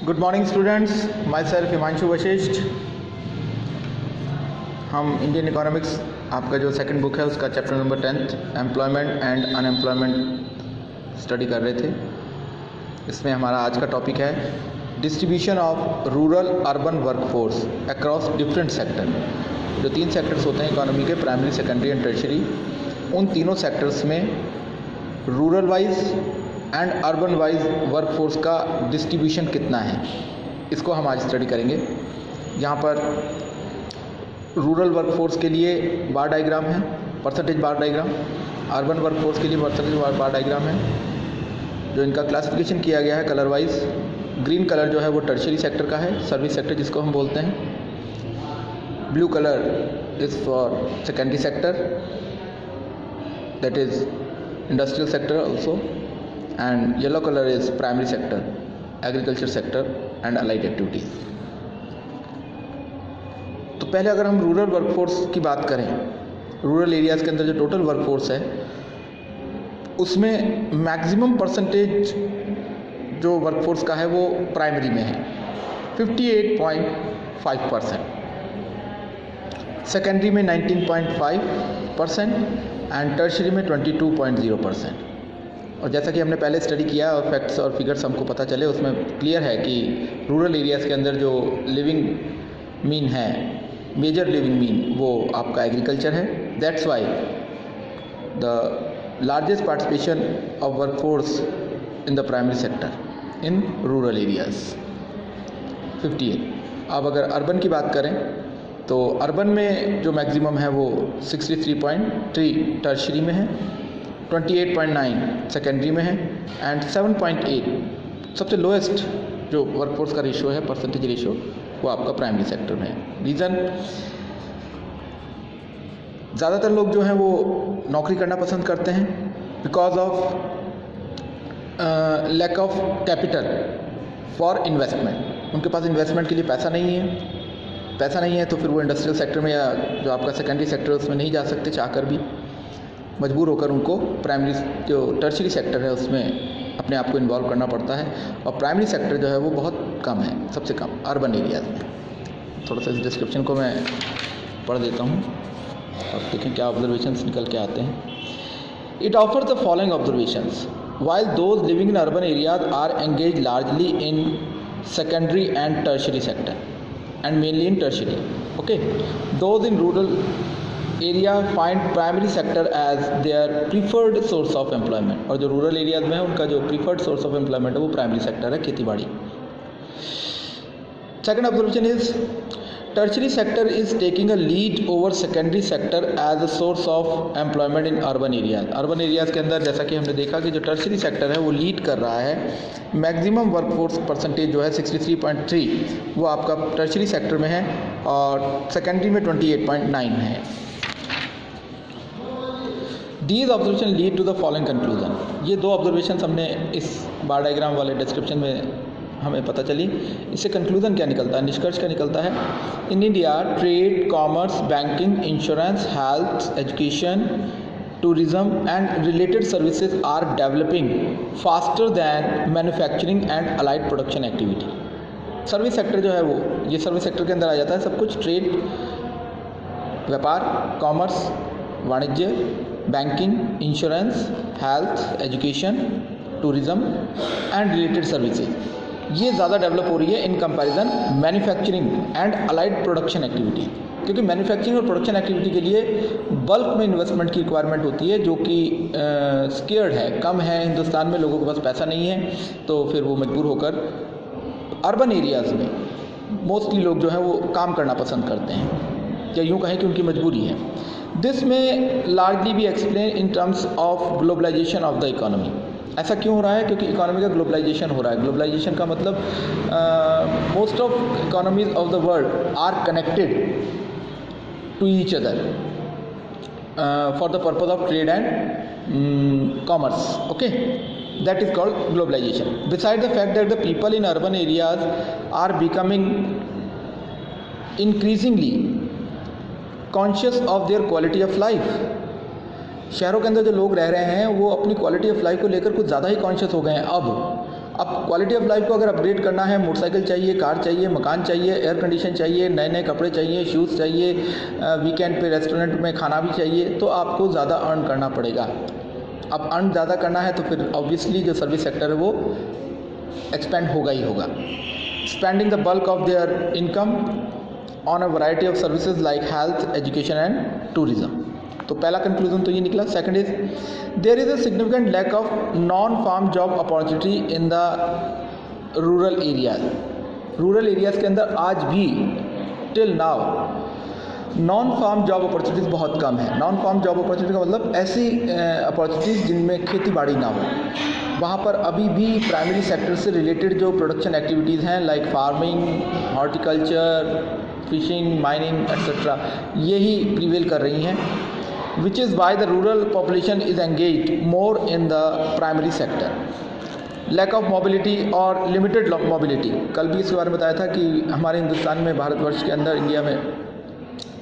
Good morning students, my self Himanshu Vashishtha. हम Indian economics आपका जो सेकंड बुक है उसका chapter number 10 employment and unemployment study कर रहे थे। इसमें हमारा आज का टॉपिक है distribution of rural urban workforce across different sector. जो तीन सेक्टर्स होते हैं इकोनॉमी के, प्राइमरी, सेकेंडरी एंड टर्शरी, उन तीनों सेक्टर्स में rural wise and urban wise workforce का डिस्ट्रीब्यूशन कितना है, इसको हम आज स्टडी करेंगे। यहाँ पर रूरल वर्कफोर्स के लिए बार डायग्राम है, परसेंटेज बार डायग्राम। अर्बन वर्कफोर्स के लिए परसेंटेज बार डायग्राम है। जो इनका क्लासिफिकेशन किया गया है कलर वाइज, ग्रीन कलर जो है वो टर्शरी सेक्टर का है, सर्विस सेक्टर जिसको हम बोलते हैं। Blue colour is for secondary sector, that is industrial sector also, and yellow color is primary sector, agriculture sector and allied activities। तो पहले अगर हम रूरल वर्कफोर्स की बात करें, रूरल एरियाज़ के अंदर जो टोटल वर्कफोर्स है उसमें मैक्सिमम परसेंटेज जो वर्कफोर्स का है वो प्राइमरी में है 58.5%, सेकेंडरी में 19.5% एंड टर्शरी में 22.0%। और जैसा कि हमने पहले स्टडी किया और फैक्ट्स और फिगर्स हमको पता चले, उसमें क्लियर है कि रूरल एरियाज़ के अंदर जो लिविंग मीन है, मेजर लिविंग मीन, वो आपका एग्रीकल्चर है। That's why the largest participation of workforce in the primary sector in rural areas 58। अब अगर अर्बन की बात करें तो अर्बन में जो मैक्सिमम है वो 63.3 टर्शरी में है, 28.9 सेकेंडरी में है एंड 7.8 सबसे लोएस्ट जो वर्कफोर्स का रेशियो है, परसेंटेज रेशियो, वो आपका प्राइमरी सेक्टर में है। रीज़न, ज़्यादातर लोग जो हैं वो नौकरी करना पसंद करते हैं because of lack of capital for investment. उनके पास इन्वेस्टमेंट के लिए पैसा नहीं है तो फिर वो इंडस्ट्रियल सेक्टर में या जो आपका सेकेंडरी सेक्टर है उसमें नहीं जा सकते, चाहकर भी मजबूर होकर उनको प्राइमरी जो टर्शरी सेक्टर है उसमें अपने आप को इन्वॉल्व करना पड़ता है। और प्राइमरी सेक्टर जो है वो बहुत कम है, सबसे कम अर्बन एरियाज़ में। थोड़ा सा इस डिस्क्रिप्शन को मैं पढ़ देता हूँ और देखें क्या ऑब्जर्वेशंस निकल के आते हैं। It offers the following observations while those living in urban areas are engage largely in secondary and tertiary sector and mainly in tertiary, okay. Those in rural area find primary sector as their preferred source of employment. और जो rural areas में है उनका जो preferred source of employment है वो primary sector है, खेती बाड़ी। Second observation is tertiary sector is taking a lead over secondary sector as a source of employment in urban areas. Urban areas के अंदर जैसा कि हमने देखा कि जो टर्शरी सेक्टर है वो लीड कर रहा है। मैक्सिमम वर्कफोर्स परसेंटेज जो है 63.3 वो आपका टर्शरी सेक्टर में है और सेकेंडरी में 28.9 है। These observations lead to the following conclusion। ये दो ऑब्जर्वेशन हमने इस बार डायग्राम वाले डिस्क्रिप्शन में हमें पता चली। इससे कंक्लूजन क्या निकलता है, निष्कर्ष क्या निकलता है? In India trade, commerce, banking, insurance, health, education, tourism and related services are developing faster than manufacturing and allied production activity. Service sector जो है वो ये सर्विस सेक्टर के अंदर आ जाता है सब कुछ। ट्रेड, व्यापार, कॉमर्स, वाणिज्य, banking, insurance, health, education, tourism and related services, ये ज़्यादा डेवलप हो रही है in comparison manufacturing and allied production activity. क्योंकि मैन्युफैक्चरिंग और प्रोडक्शन एक्टिविटी के लिए बल्क में इन्वेस्टमेंट की रिक्वायरमेंट होती है, जो कि स्केयर्ड है, कम है। हिंदुस्तान में लोगों के पास पैसा नहीं है, तो फिर वो मजबूर होकर अर्बन एरियाज़ में मोस्टली लोग जो हैं वो काम करना पसंद करते हैं, या यूँ कहें कि उनकी मजबूरी है। दिस में लार्जली भी explain in terms of globalization of the economy. ऐसा क्यों हो रहा है? क्योंकि इकोनॉमी का ग्लोबलाइजेशन हो रहा है। ग्लोबलाइजेशन का मतलब most of economies of the world are connected to each other for the purpose of trade and commerce, okay. That is called globalization. Beside the fact that the people in urban areas are becoming increasingly conscious of their quality of life. शहरों के अंदर जो लोग रह रहे हैं वो अपनी क्वालिटी ऑफ लाइफ को लेकर कुछ ज़्यादा ही कॉन्शियस हो गए हैं। अब अब क्वालिटी ऑफ लाइफ को अगर अपग्रेड करना है, मोटरसाइकिल चाहिए, कार चाहिए, मकान चाहिए, एयर कंडीशन चाहिए, नए नए कपड़े चाहिए, शूज़ चाहिए, वीकेंड पे रेस्टोरेंट में खाना भी चाहिए, तो आपको ज़्यादा अर्न करना पड़ेगा। अब अर्न ज़्यादा करना है तो फिर ऑब्वियसली जो सर्विस सेक्टर है वो एक्सपेंड होगा ही होगा। Spending the bulk of their income on a variety of services like health, education and tourism. तो पहला कंक्लूजन तो ये निकला। Second is there is a significant lack of non farm job opportunity in the rural areas. Rural areas के अंदर आज भी till now non farm job opportunities बहुत कम है। नॉन फार्म जॉब अपॉर्चुनिटी का मतलब ऐसी अपॉर्चुनिटीज़ जिनमें खेती बाड़ी ना हो, वहाँ पर अभी भी प्राइमरी सेक्टर से रिलेटेड जो प्रोडक्शन एक्टिविटीज़ हैं like farming, horticulture, fishing, mining etcetera, यही प्रिवेल कर रही हैं, which is why the rural population is engaged more in the primary sector. Lack of mobility और लिमिटेड मोबिलिटी, कल भी इसके बारे में बताया था कि हमारे हिंदुस्तान में, भारतवर्ष के अंदर, इंडिया में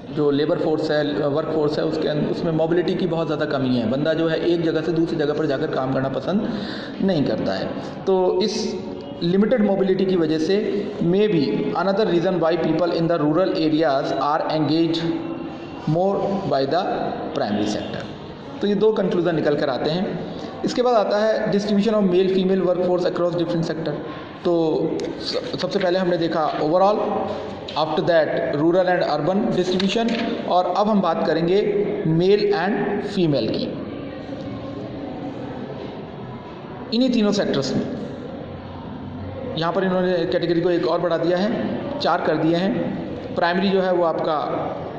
जो लेबर फोर्स है, वर्क फोर्स है, उसमें मोबिलिटी की बहुत ज़्यादा कमी है। बंदा जो है एक जगह से दूसरी जगह पर जाकर काम करना पसंद नहीं करता है। तो इस लिमिटेड मोबिलिटी की वजह से may be another reason why people in the rural areas are engage more by the primary sector. तो ये दो कंक्लूजन निकल कर आते हैं। इसके बाद आता है distribution of male female work force across different sector. तो सबसे पहले हमने देखा overall, after that rural and urban distribution, और अब हम बात करेंगे मेल एंड फीमेल की। इन्हीं तीनों सेक्टर्स में यहाँ पर इन्होंने कैटेगरी को एक और बढ़ा दिया है, 4 कर दिए हैं। प्राइमरी जो है वो आपका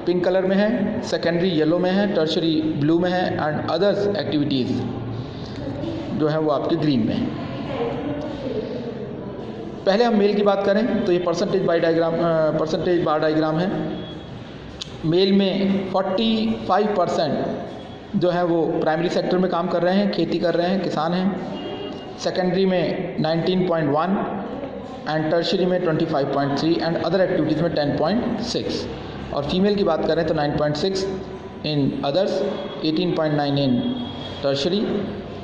पिंक कलर में है, सेकेंडरी येलो में है, टर्शरी ब्लू में है, एंड अदर्स एक्टिविटीज़ जो है वो आपके ग्रीन में है। पहले हम मेल की बात करें तो ये परसेंटेज बार डायग्राम है। मेल में 45% जो है वो प्राइमरी सेक्टर में काम कर रहे हैं, खेती कर रहे हैं, किसान हैं। सेकेंडरी में 19.1 एंड टर्शरी में 25.3 एंड अदर एक्टिविटीज़ में 10.6। और फीमेल की बात करें तो 9.6 in others, 18.9 in tertiary,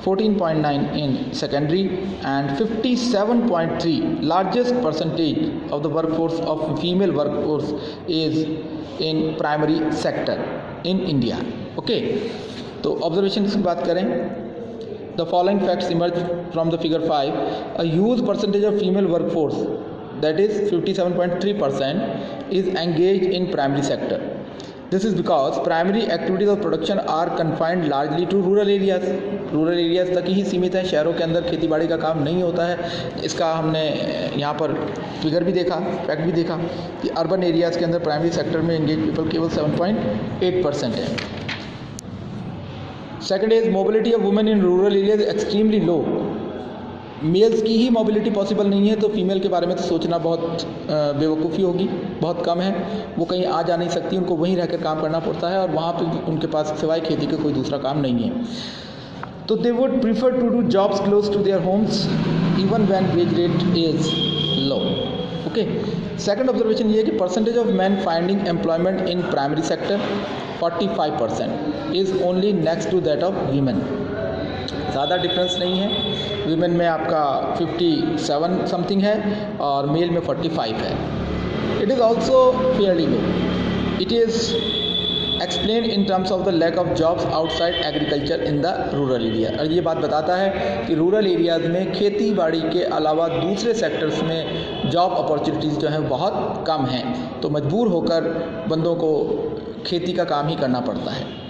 14.9 in secondary and 57.3 largest percentage of the workforce of female workforce is in primary sector in India. Okay, तो observations की बात करें, the following facts emerge from the figure 5. A huge percentage of female workforce, that is 57.3%, is engaged in primary sector. This is because primary activities of production are confined largely to rural areas. Rural areas तक ही सीमित है, शहरों के अंदर खेती बाड़ी का काम नहीं होता है। इसका हमने यहाँ पर फिगर भी देखा, फैक्ट भी देखा कि अर्बन एरियाज़ के अंदर प्राइमरी सेक्टर में एंगेज पीपल केवल 7.8% है। Second is mobility of women in rural areas extremely low. Males की ही मोबिलिटी पॉसिबल नहीं है तो फीमेल के बारे में तो सोचना बहुत बेवकूफ़ी होगी, बहुत कम है। वो कहीं आ जा नहीं सकती, उनको वहीं रहकर काम करना पड़ता है और वहाँ पे उनके पास सिवाय खेती के कोई दूसरा काम नहीं है। तो they would prefer to do jobs close to their homes even when wage rate is low. Okay, second observation ये है कि percentage of man finding employment in primary sector 45% is only next to that of women. ज़्यादा difference नहीं है, women में आपका 57 something है और मेल में 45 है। It is also fairly low. It is explain in terms of the lack of jobs outside agriculture in the rural area. और ये बात बताता है कि रूरल एरियाज़ में खेती बाड़ी के अलावा दूसरे सेक्टर्स में जॉब अपॉर्चुनिटीज़ जो हैं बहुत कम हैं, तो मजबूर होकर बंदों को खेती का काम ही करना पड़ता है।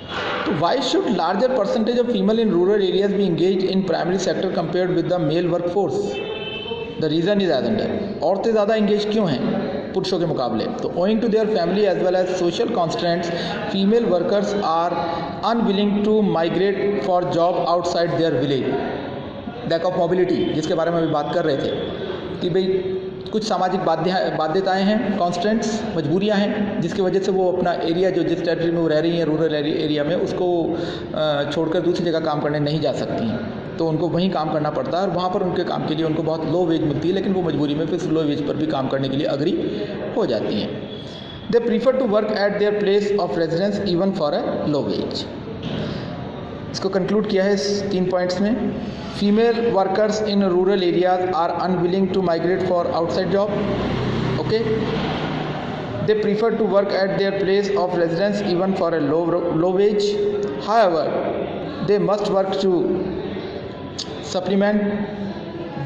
तो why should larger percentage of female in rural areas be engage in primary sector compared with the male work force? The reason is as under. औरतें ज़्यादा इंगेज क्यों हैं पुरुषों के मुकाबले? तो owing to their family as well as social constants, female workers are unwilling to migrate for job outside their village. Lack of mobility, जिसके बारे में अभी बात कर रहे थे कि भाई कुछ सामाजिक बाध्यताएं हैं, कॉन्स्टेंट्स, मजबूरियां हैं, जिसकी वजह से वो अपना एरिया जो जिस टेरिटरी में वो रह रही हैं, रूरल एरिया में, उसको छोड़कर दूसरी जगह काम करने नहीं जा सकती हैं। तो उनको वहीं काम करना पड़ता है और वहाँ पर उनके काम के लिए उनको बहुत लो वेज मिलती है, लेकिन वो मजबूरी में फिर लो वेज पर भी काम करने के लिए अग्री हो जाती हैं। They prefer to work at their place of residence even for a low wage. इसको कंक्लूड किया है इस 3 पॉइंट्स में। Female workers in rural areas are unwilling to migrate for outside job. Okay, they prefer to work at their place of residence even for a low wage. However, they must work to supplement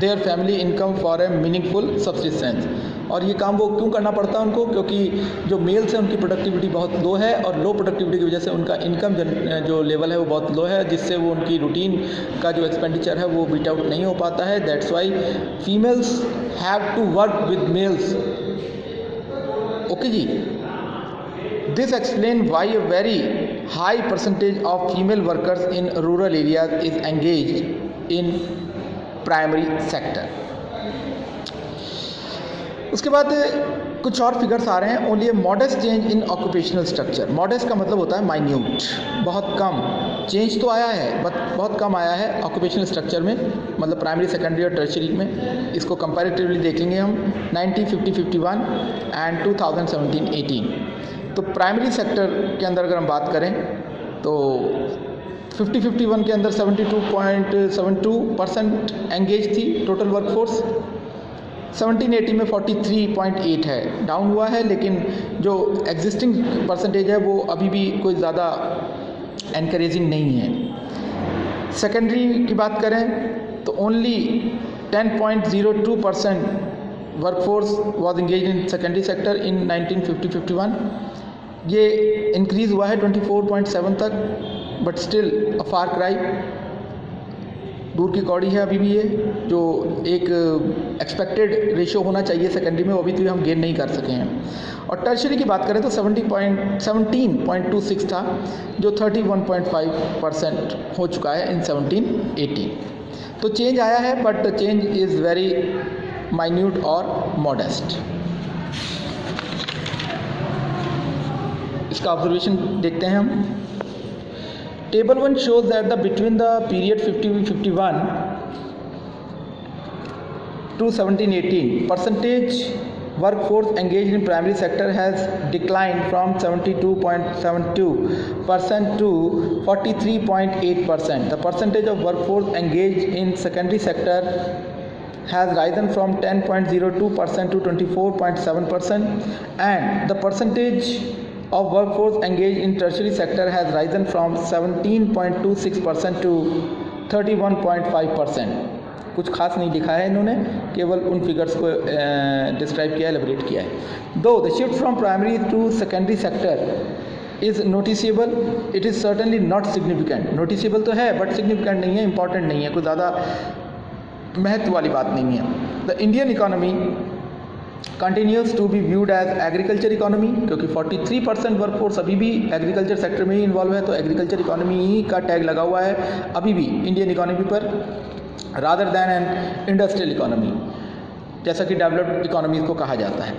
their family income for a meaningful subsistence. और ये काम वो क्यों करना पड़ता है उनको? क्योंकि जो मेल्स हैं उनकी प्रोडक्टिविटी बहुत लो है और लो प्रोडक्टिविटी की वजह से उनका इनकम जो लेवल है वो बहुत लो है, जिससे वो उनकी रूटीन का जो एक्सपेंडिचर है वो बीट आउट नहीं हो पाता है। That's why females have to work with males. Okay जी, this explain why a very high percentage of female workers in rural areas is engage in primary sector. उसके बाद कुछ और फिगर्स आ रहे हैं। Only a modest change in occupational structure. Modest का मतलब होता है माइन्यूट, बहुत कम चेंज तो आया है बट बहुत कम आया है ऑक्यूपेशनल स्ट्रक्चर में, मतलब प्राइमरी, सेकेंडरी और टर्शियरी में। इसको कंपैरेटिवली देख लेंगे हम 1950-51 एंड 2017-18। तो प्राइमरी सेक्टर के अंदर अगर हम बात करें तो 50-51 के अंदर 72.72% एंगेज थी टोटल वर्कफोर्स। 1780 में 43.8 है, डाउन हुआ है, लेकिन जो एग्जिस्टिंग परसेंटेज है वो अभी भी कोई ज़्यादा एनकरेजिंग नहीं है। सेकेंडरी की बात करें तो only 10.02% workforce was engage in secondary sector in 1950-51। ये इंक्रीज़ हुआ है 24.7 तक, but still a far cry, दूर की कौड़ी है अभी भी ये। जो एक एक्सपेक्टेड रेशो होना चाहिए सेकेंडरी में वो अभी तो हम गेन नहीं कर सके हैं। और टर्शियरी की बात करें तो 17.26 था, जो 31.5% हो चुका है इन 17-18। तो चेंज आया है but change is very minute और मॉडेस्ट। इसका ऑब्जर्वेशन देखते हैं हम। Table 1 shows that between the period 50-51 to 17-18, percentage workforce engaged in primary sector has declined from 72.72% to 43.8%. The percentage of workforce engaged in secondary sector has risen from 10.02% to 24.7%, and the percentage of workforce engaged in tertiary sector has risen from 17.26% to 31.5%. कुछ खास नहीं लिखा है इन्होंने, केवल उन figures को describe किया है, एलिब्रेट किया है। Though the shift from primary to secondary sector is noticeable, it is certainly not significant. Noticeable तो है बट सिग्निफिकेंट नहीं है, इंपॉर्टेंट नहीं है, कोई ज़्यादा महत्व वाली बात नहीं है। The Indian economy continues to be viewed as agriculture economy, क्योंकि 43% वर्कफोर्स अभी भी एग्रीकल्चर सेक्टर में ही इन्वॉल्व है, तो एग्रीकल्चर इकोनॉमी ही का टैग लगा हुआ है अभी भी इंडियन इकोनॉमी पर, rather than an industrial economy, जैसा कि डेवलप्ड इकोनॉमी को कहा जाता है।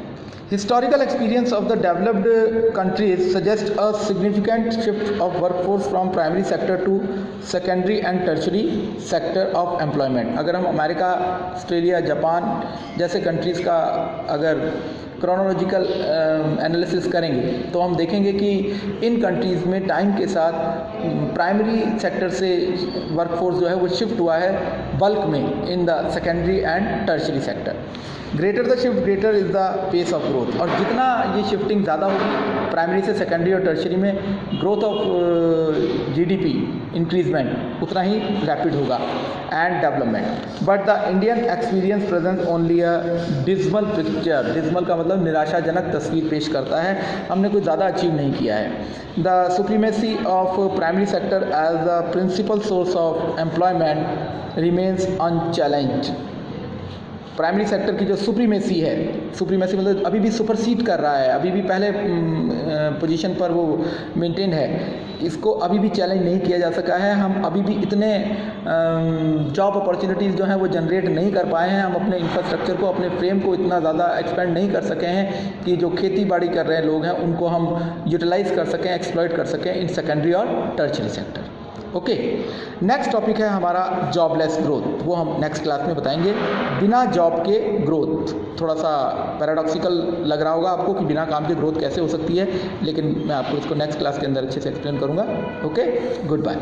Historical experience of the developed countries suggests a significant shift of workforce from primary sector to secondary and tertiary sector of employment. अगर हम America, Australia, Japan जैसे countries का अगर क्रोनोलॉजिकल एनालिसिस करेंगे तो हम देखेंगे कि इन कंट्रीज़ में टाइम के साथ प्राइमरी सेक्टर से वर्कफोर्स जो है वो शिफ्ट हुआ है बल्क में in the secondary and tertiary sector. Greater the shift greater is the pace of growth, और जितना ये शिफ्टिंग ज़्यादा होगी प्राइमरी से सेकेंडरी और टर्शियरी में, ग्रोथ ऑफ जीडीपी इंक्रीजमेंट उतना ही रैपिड होगा and development. But the Indian experience present only a dismal picture. Dismal का मतलब निराशाजनक तस्वीर पेश करता है, हमने कुछ ज़्यादा अचीव नहीं किया है। The supremacy of primary sector as the principal source of employment remains unchallenged. Primary sector की जो सुप्रीमेसी है, सुप्रीमेसी मतलब अभी भी सुपरसीड कर रहा है, अभी भी पहले पोजीशन पर वो मेंटेन है, इसको अभी भी चैलेंज नहीं किया जा सका है। हम अभी भी इतने जॉब अपॉर्चुनिटीज़ जो हैं वो जनरेट नहीं कर पाए हैं, हम अपने इंफ्रास्ट्रक्चर को, अपने फ्रेम को इतना ज़्यादा एक्सपेंड नहीं कर सके हैं कि जो खेती बाड़ी कर रहे लोग हैं उनको हम यूटिलाइज़ कर सकें, एक्सप्लॉइट कर सकें इन सेकेंडरी और tertiary sector. Okay, next topic है हमारा जॉबलेस ग्रोथ, वो हम नेक्स्ट क्लास में बताएंगे। बिना जॉब के ग्रोथ, थोड़ा सा पैराडॉक्सिकल लग रहा होगा आपको कि बिना काम के ग्रोथ कैसे हो सकती है, लेकिन मैं आपको इसको नेक्स्ट क्लास के अंदर अच्छे से एक्सप्लेन करूँगा। Okay, good bye.